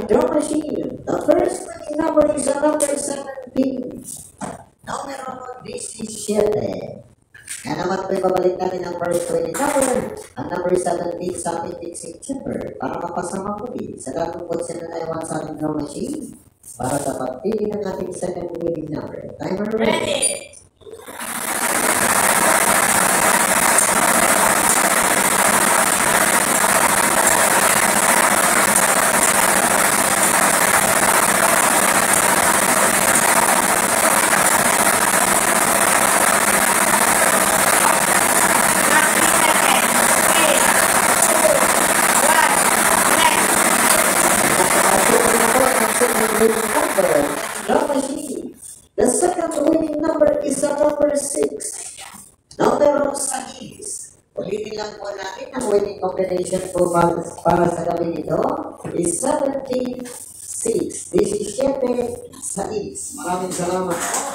draw machine. The first winning number is the number 17. Numero 17. Kaya naman po ibabalik natin ang first winning number. Ang number 17 sa ating fixing chamber para mapasama po din sa gagawin sa nanayawang sa ating draw machine para sa pagpili ng ating second winning number. Timer ready. The second winning number is the number 6. Numero 6. Ulitin lang po natin ang winning combination po para sa gabi nito is 17, 6. 17, 6. Maraming salamat.